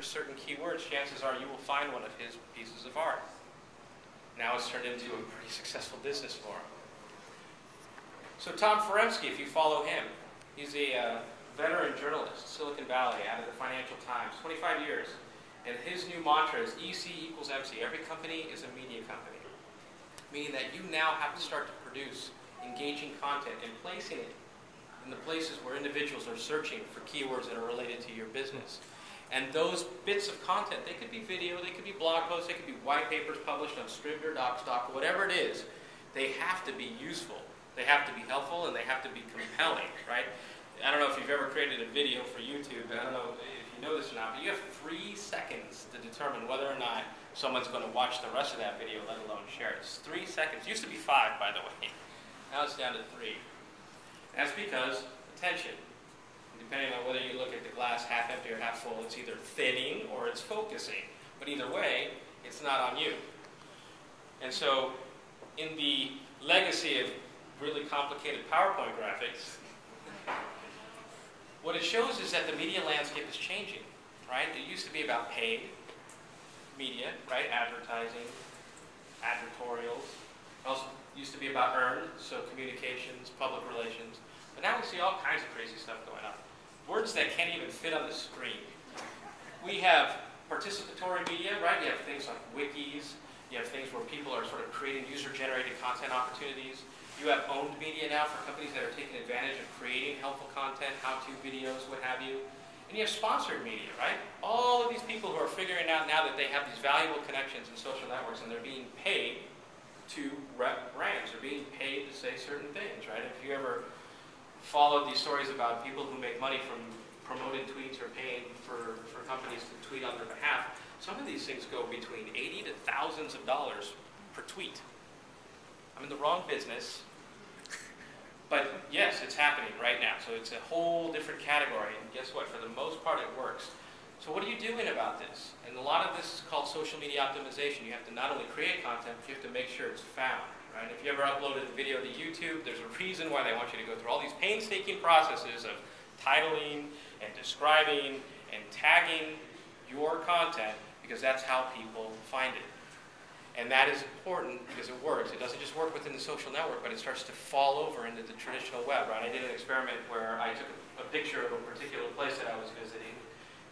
certain keywords, chances are you will find one of his pieces of art. Now it's turned into a pretty successful business for him. So Tom Feremsky, if you follow him, he's a veteran journalist, Silicon Valley, out of the Financial Times, 25 years. And his new mantra is EC equals MC. Every company is a media company. Meaning that you now have to start to produce engaging content and placing it in the places where individuals are searching for keywords that are related to your business. And those bits of content, they could be video, they could be blog posts, they could be white papers published on Scribner, DocStock, whatever it is, they have to be useful. They have to be helpful, and they have to be compelling, right? I don't know if you've ever created a video for YouTube. I don't know if you know this or not, but you have 3 seconds to determine whether or not someone's going to watch the rest of that video, let alone share it. It's 3 seconds. It used to be 5, by the way. Now it's down to 3. That's because attention, depending on whether you look at the glass half empty or half full, it's either thinning or it's focusing. But either way, it's not on you. And so, in the legacy of really complicated PowerPoint graphics, what it shows is that the media landscape is changing, right? It used to be about paid media, right? Advertising, advertorials. It also used to be about earned, so communications, public relations. But now we see all kinds of crazy stuff going on. Words that can't even fit on the screen. We have participatory media, right? You have things like wikis. You have things where people are sort of creating user-generated content opportunities. You have owned media now for companies that are taking advantage of creating helpful content, how-to videos, what have you. And you have sponsored media, right? All of these people who are figuring out now that they have these valuable connections in social networks and they're being paid to rep brands. They're being paid to say certain things, right? If you ever followed these stories about people who make money from promoted tweets or paying for companies to tweet on their behalf, some of these things go between $80 to thousands of dollars per tweet. I'm in the wrong business. But yes, it's happening right now. So it's a whole different category. And guess what? For the most part, it works. So what are you doing about this? And a lot of this is called social media optimization. You have to not only create content, but you have to make sure it's found. Right? If you ever uploaded a video to YouTube, there's a reason why they want you to go through all these painstaking processes of titling and describing and tagging your content, because that's how people find it. And that is important because it works. It doesn't just work within the social network, but it starts to fall over into the traditional web, right? I did an experiment where I took a picture of a particular place that I was visiting,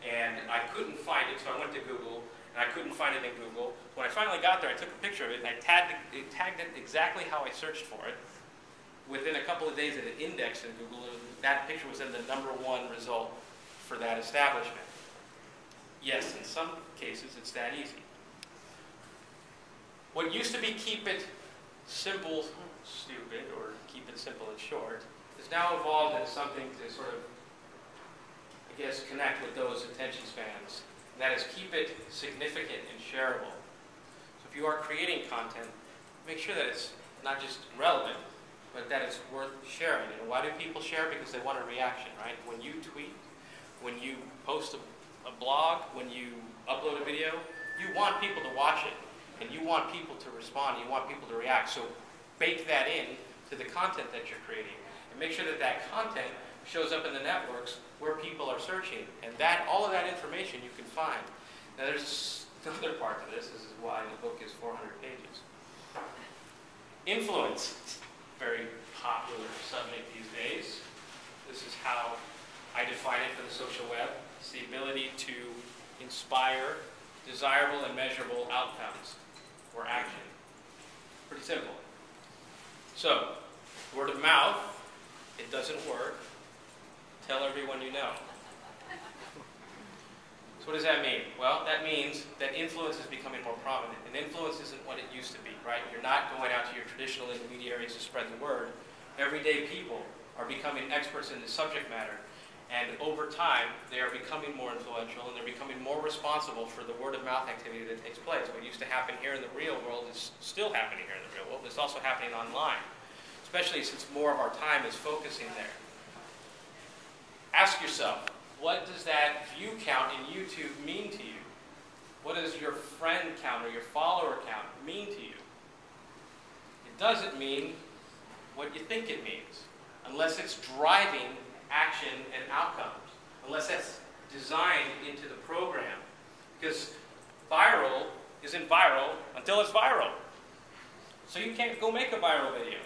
and I couldn't find it, so I went to Google, and I couldn't find it in Google. When I finally got there, I took a picture of it, and I tagged it exactly how I searched for it. Within a couple of days, it indexed in Google, and that picture was in the #1 result for that establishment. Yes, in some cases, it's that easy. What used to be keep it simple, stupid, or keep it simple and short, is now evolved into something to sort of, I guess, connect with those attention spans. And that is keep it significant and shareable. So if you are creating content, make sure that it's not just relevant, but that it's worth sharing. And why do people share? Because they want a reaction, right? When you tweet, when you post a blog, when you upload a video, you want people to watch it. And you want people to respond, you want people to react. So bake that in to the content that you're creating. And make sure that that content shows up in the networks where people are searching. And that, all of that information you can find. Now there's another part to this. This is why the book is 400 pages. Influence. Very popular subject these days. This is how I define it for the social web. It's the ability to inspire desirable and measurable outcomes or action. Pretty simple. So, word of mouth, it doesn't work. Tell everyone you know. So what does that mean? Well, that means that influence is becoming more prominent. And influence isn't what it used to be, right? You're not going out to your traditional intermediaries to spread the word. Everyday people are becoming experts in the subject matter. And over time, they are becoming more influential, and they're becoming more responsible for the word-of-mouth activity that takes place. What used to happen here in the real world is still happening here in the real world. It's also happening online, especially since more of our time is focusing there. Ask yourself, what does that view count in YouTube mean to you? What does your friend count or your follower count mean to you? It doesn't mean what you think it means, unless it's driving action and outcomes, unless that's designed into the program. isn't viral until it's viral. So you can't go make a viral video.